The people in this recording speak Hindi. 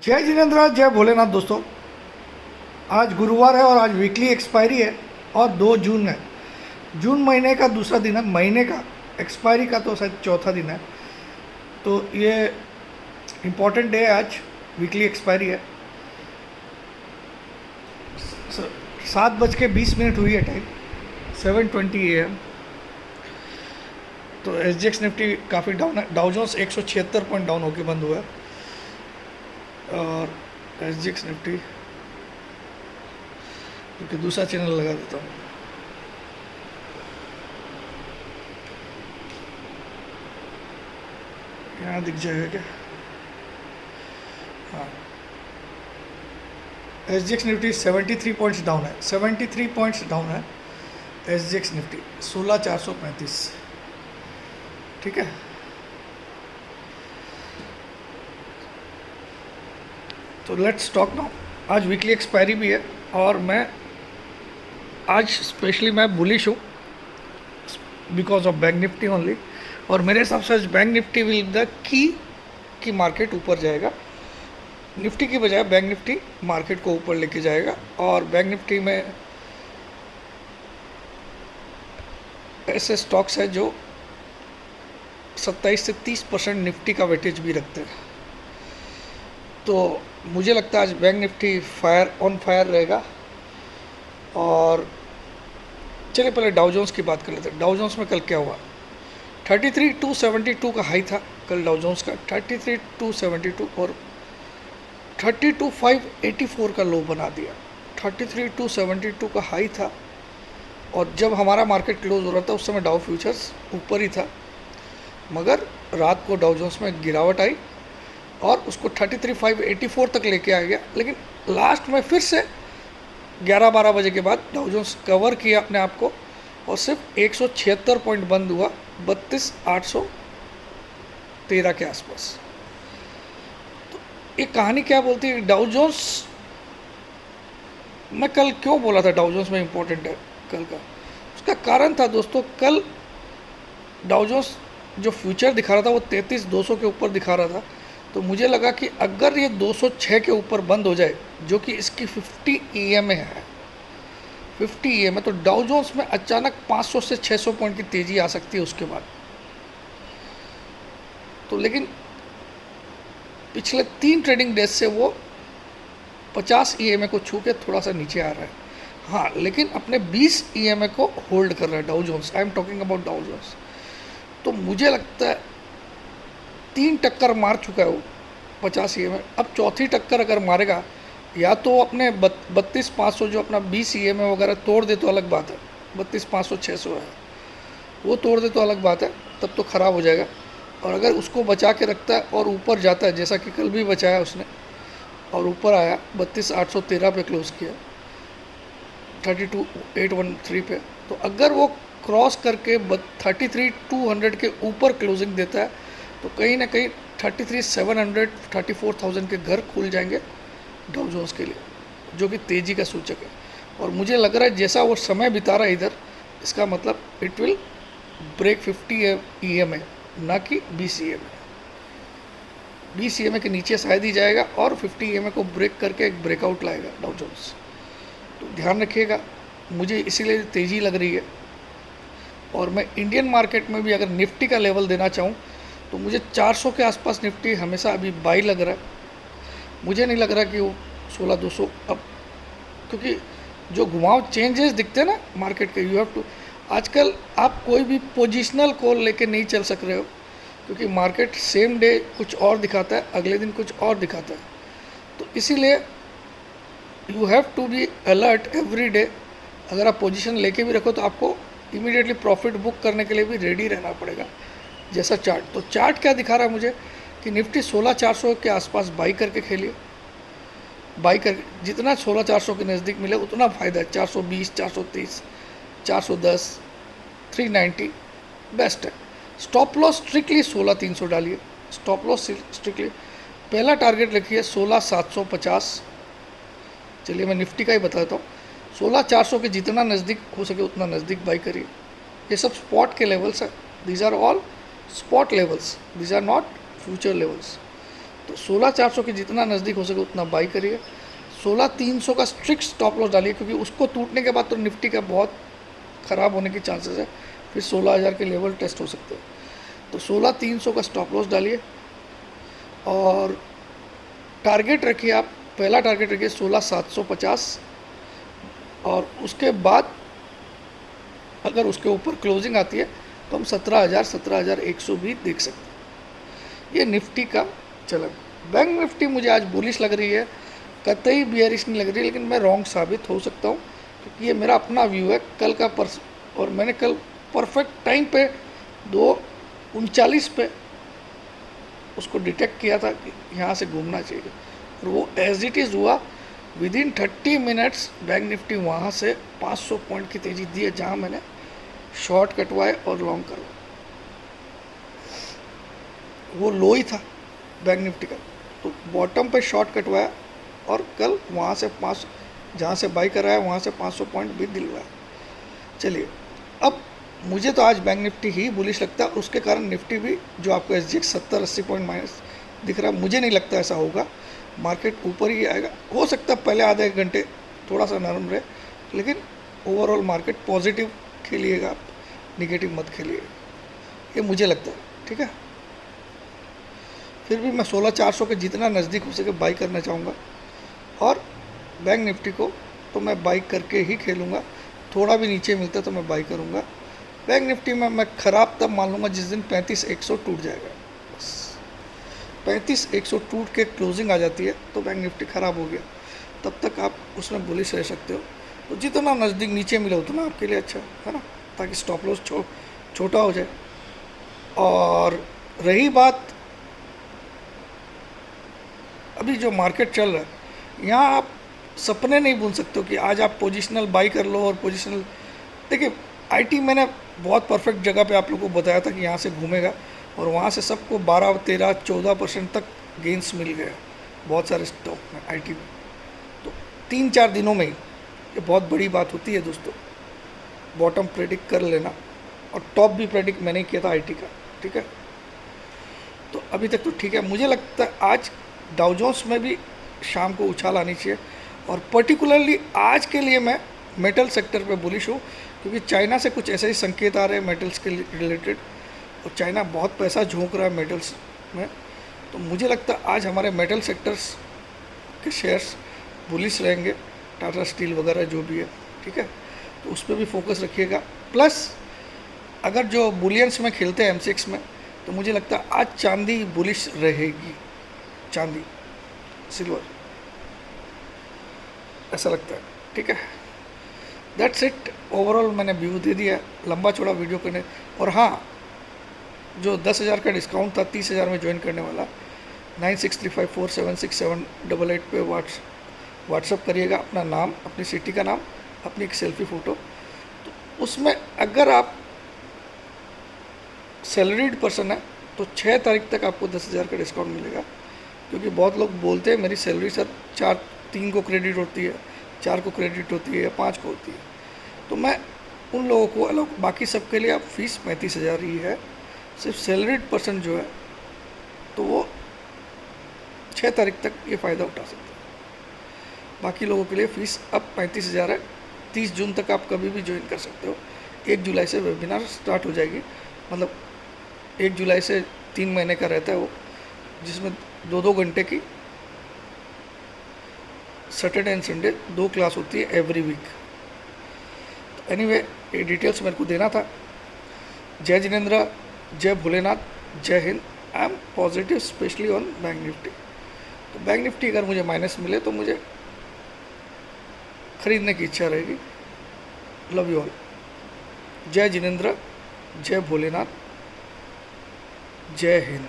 जय जिनेन्द्र, जय भोलेनाथ। दोस्तों, आज गुरुवार है और आज वीकली एक्सपायरी है और 2 जून है। जून महीने का दूसरा दिन है, महीने का एक्सपायरी का तो शायद चौथा दिन है। तो ये इम्पॉर्टेंट डे है आज, वीकली एक्सपायरी है। 7:20 हुई है टाइम, 7:20 AM। तो SGX निफ्टी काफ़ी डाउन है। डाउ जोन्स 176 पॉइंट डाउन होकर बंद हुआ है और SGX निफ्टी क्योंकि दूसरा चैनल लगा देता हूँ। यहाँ दिख जाएगा क्या? हाँ, SGX निफ्टी 73 पॉइंट्स डाउन है, 73 पॉइंट्स डाउन है SGX निफ्टी, 16,435। ठीक है। तो लेट्स टॉक नाउ। आज वीकली एक्सपायरी भी है और मैं आज स्पेशली मैं बुलिश हूँ because of bank Nifty only. और मेरे हिसाब से आज bank Nifty will the key market ऊपर जाएगा। निफ्टी की बजाय बैंक निफ्टी मार्केट को ऊपर लेके जाएगा। और बैंक निफ्टी में ऐसे स्टॉक्स है जो 27 से 30% निफ्टी का वेटेज भी रखते हैं। तो मुझे लगता है आज बैंक निफ्टी ऑन फायर रहेगा। और चलिए पहले डाउ जोन्स की बात कर लेते हैं। डाउ जोन्स में कल क्या हुआ? 33,272 का हाई था कल डाउ जोन्स का, 33,272, और 32,584 का लो बना दिया। 33,272 का हाई था और जब हमारा मार्केट क्लोज हो रहा था उस समय डाउ फ्यूचर्स ऊपर ही था, मगर रात को डाउ जोन्स में गिरावट आई और उसको 33,584 तक लेके आ गया। लेकिन लास्ट में फिर से 11-12 बजे के बाद डाउ जोन्स कवर किया अपने आप को और सिर्फ 176 पॉइंट बंद हुआ, 32,813 के आसपास। तो ये कहानी क्या बोलती है? डाउ जोन्स, मैं कल क्यों बोला था डाउ जोन्स में इम्पोर्टेंट है कल का, उसका कारण था दोस्तों, कल डाउ जोन्स जो फ्यूचर दिखा रहा था वो 33,200 के ऊपर दिखा रहा था। तो मुझे लगा कि अगर ये 206 के ऊपर बंद हो जाए, जो कि इसकी 50 EMA है, 50 EMA, तो डाउ जोन्स में अचानक 500 से 600 पॉइंट की तेज़ी आ सकती है उसके बाद। तो लेकिन पिछले 3 ट्रेडिंग डेज से वो 50 EMA को छू के थोड़ा सा नीचे आ रहा है। हाँ, लेकिन अपने 20 EMA को होल्ड कर रहा है Dow Jones. I am talking about Dow Jones. तो मुझे लगता है 3 टक्कर मार चुका है वो 50 EMA। अब चौथी टक्कर अगर मारेगा, या तो अपने 32,500 जो अपना 20 EMA वगैरह तोड़ दे तो अलग बात है, 32,500 600 है, वो तोड़ दे तो अलग बात है, तब तो ख़राब हो जाएगा। और अगर उसको बचा के रखता है और ऊपर जाता है, जैसा कि कल भी बचाया उसने और ऊपर आया, 32,813 पे क्लोज़ किया, 32,813 पे, तो अगर वो क्रॉस करके 33,200 के ऊपर क्लोजिंग देता है तो कहीं ना कहीं 33,700 34,000 के घर खुल जाएंगे डाउ जोन्स के लिए, जो कि तेज़ी का सूचक है। और मुझे लग रहा है जैसा वो समय बिता रहा है इधर, इसका मतलब इट विल ब्रेक 50 EMA, ना कि 20 EMA। 20 EMA के नीचे शायद ही जाएगा और 50 EMA को ब्रेक करके एक ब्रेकआउट लाएगा डाउ जोन्स। तो ध्यान रखिएगा, मुझे इसीलिए तेज़ी लग रही है। और मैं इंडियन मार्केट में भी अगर निफ्टी का लेवल देना चाहूँ तो मुझे 400 के आसपास निफ्टी हमेशा अभी बाई लग रहा है। मुझे नहीं लग रहा कि वो 16,200 अब, क्योंकि जो घुमाव चेंजेस दिखते हैं ना मार्केट के, यू हैव टू, आजकल आप कोई भी पोजिशनल कॉल लेके नहीं चल सक रहे हो, क्योंकि मार्केट सेम डे कुछ और दिखाता है, अगले दिन कुछ और दिखाता है। तो इसीलिए you have to be alert every day. अगर आप पोजीशन लेके भी रखो तो आपको इमीडिएटली प्रॉफिट बुक करने के लिए भी रेडी रहना पड़ेगा। जैसा चार्ट, तो चार्ट क्या दिखा रहा है मुझे कि निफ्टी 16,400 के आसपास बाई करके खेलिए। बाई कर जितना 16,400 के नज़दीक मिले उतना फ़ायदा है। 420, 430, 410, 390 बेस्ट है। स्टॉप लॉस स्ट्रिक्टली 16,300 डालिए। स्टॉप लॉस स्ट्रिक्टली, पहला टारगेट लिखिए 16,750। चलिए मैं निफ्टी का ही बताता हूँ। 16,400 के जितना नज़दीक हो सके उतना नज़दीक बाई करिए। ये सब स्पॉट के लेवल्स है, these are all spot levels, these are not future levels. तो 16,400 के जितना नज़दीक हो सके उतना बाई करिए। 16,300 का स्ट्रिक्ट स्टॉप लॉस डालिए, क्योंकि उसको टूटने के बाद तो निफ्टी का बहुत ख़राब होने की चांसेस है, फिर 16,000 के लेवल टेस्ट हो सकते हैं। तो 16,300 का स्टॉप लॉस डालिए और टारगेट रखिए आप, पहला टारगेट रखिए 16,750 और उसके बाद अगर उसके ऊपर क्लोजिंग आती है तो हम 17,000 17,100 भी देख सकते हैं। ये निफ्टी का चलन। बैंक निफ्टी मुझे आज बुलिश लग रही है, कतई बियरिश नहीं लग रही, लेकिन मैं रॉन्ग साबित हो सकता हूँ, क्योंकि ये मेरा अपना व्यू है कल का और मैंने कल परफेक्ट टाइम पे 2:39 पे उसको डिटेक्ट किया था कि यहाँ से घूमना चाहिए, और वो एज इट इज़ हुआ। विदिन 30 मिनट्स बैंक निफ्टी वहाँ से 500 पॉइंट की तेज़ी दी है, जहाँ मैंने शॉर्ट कटवाए और लॉन्ग करवाए। वो लो ही था बैंक निफ्टी का, तो बॉटम पे शॉर्ट कटवाया और कल वहाँ से जहाँ से बाई कराया वहाँ से 500 पॉइंट भी दिलवाया। चलिए, अब मुझे तो आज बैंक निफ्टी ही बुलिश लगता है, उसके कारण निफ्टी भी जो आपको SGX 70-80 पॉइंट माइनस दिख रहा है, मुझे नहीं लगता ऐसा होगा, मार्केट ऊपर ही आएगा। हो सकता है पहले आधे एक घंटे थोड़ा सा नरम रहे, लेकिन ओवरऑल मार्केट पॉजिटिव खेलिएगा आप, निगेटिव मत खेलिएगा, ये मुझे लगता है। ठीक है, फिर भी मैं 16,400 के जितना नज़दीक हो सके बाई करना चाहूँगा, और बैंक निफ्टी को तो मैं बाई करके ही खेलूँगा। थोड़ा भी नीचे मिलता है तो मैं बाई करूँगा। बैंक निफ्टी में मैं ख़राब तब मान लूँगा जिस दिन 35,100 टूट जाएगा। बस 35,100 टूट के क्लोजिंग आ जाती है तो बैंक निफ्टी ख़राब हो गया, तब तक आप उसमें बुलिश रह सकते हो। तो जितना नज़दीक नीचे मिले उतना आपके लिए अच्छा है ना, ताकि स्टॉप लॉस छोटा हो जाए। और रही बात अभी जो मार्केट चल रहा है, यहाँ आप सपने नहीं बुन सकते हो कि आज आप पोजिशनल बाई कर लो और पोजिशनल। देखिए, IT मैंने बहुत परफेक्ट जगह पे आप लोगों को बताया था कि यहाँ से घूमेगा, और वहाँ से सबको 12, 13, 14% तक गेंस मिल गया बहुत सारे स्टॉक में, IT में। तो 3-4 दिनों में ही ये बहुत बड़ी बात होती है दोस्तों, बॉटम प्रेडिक्ट कर लेना, और टॉप भी प्रेडिक्ट मैंने किया था IT का। ठीक है, तो अभी तक तो ठीक है। मुझे लगता है आज डाउ जोन्स में भी शाम को उछाल आनी चाहिए, और पर्टिकुलरली आज के लिए मैं मेटल सेक्टर पे बुलिश हूँ, क्योंकि चाइना से कुछ ऐसे ही संकेत आ रहे हैं मेटल्स के रिलेटेड, और चाइना बहुत पैसा झोंक रहा है मेटल्स में। तो मुझे लगता है आज हमारे मेटल सेक्टर्स के शेयर्स बुलिश रहेंगे, टाटा स्टील वगैरह जो भी है। ठीक है, तो उस पर भी फोकस रखिएगा। प्लस अगर जो बुलियंस में खेलते हैं MCX में, तो मुझे लगता है आज चांदी बुलिश रहेगी, चांदी, सिल्वर, ऐसा लगता है। ठीक है, दैट्स इट। ओवरऑल मैंने व्यू दे दिया, लंबा चौड़ा वीडियो करने। और हाँ, जो 10,000 का डिस्काउंट था 30,000 में ज्वाइन करने वाला, 9635476788 पे व्हाट्सअप करिएगा अपना नाम, अपनी सिटी का नाम, अपनी एक सेल्फी फ़ोटो। तो उसमें अगर आप सैलरीड पर्सन है तो 6 तारीख तक आपको 10,000 का डिस्काउंट मिलेगा, क्योंकि बहुत लोग बोलते हैं मेरी सैलरी सर 3 को क्रेडिट होती है, 4 को क्रेडिट होती है या 5 को होती है। तो मैं उन लोगों को अलग, बाकी सबके लिए आप फीस 35,000 ही है। सिर्फ सैलरीड पर्सन जो है तो वो 6 तारीख तक ये फ़ायदा उठा सकते हैं। बाकी लोगों के लिए फ़ीस अब 35,000 है। 30 जून तक आप कभी भी ज्वाइन कर सकते हो। 1 जुलाई से वेबिनार स्टार्ट हो जाएगी, मतलब 1 जुलाई से 3 महीने का रहता है वो, जिसमें 2-2 घंटे की सैटरडे एंड संडे 2 क्लास होती है एवरी वीक। तो एनीवे, ये डिटेल्स मेरे को देना था। जय जिनेंद्र, जय भोलेनाथ, जय Hind. I am positive specially on bank Nifty. तो बैंक निफ्टी अगर मुझे माइनस मिले तो मुझे खरीदने की इच्छा रहेगी। Love you all. जय जिनेंद्र, जय भोलेनाथ, जय हिंद।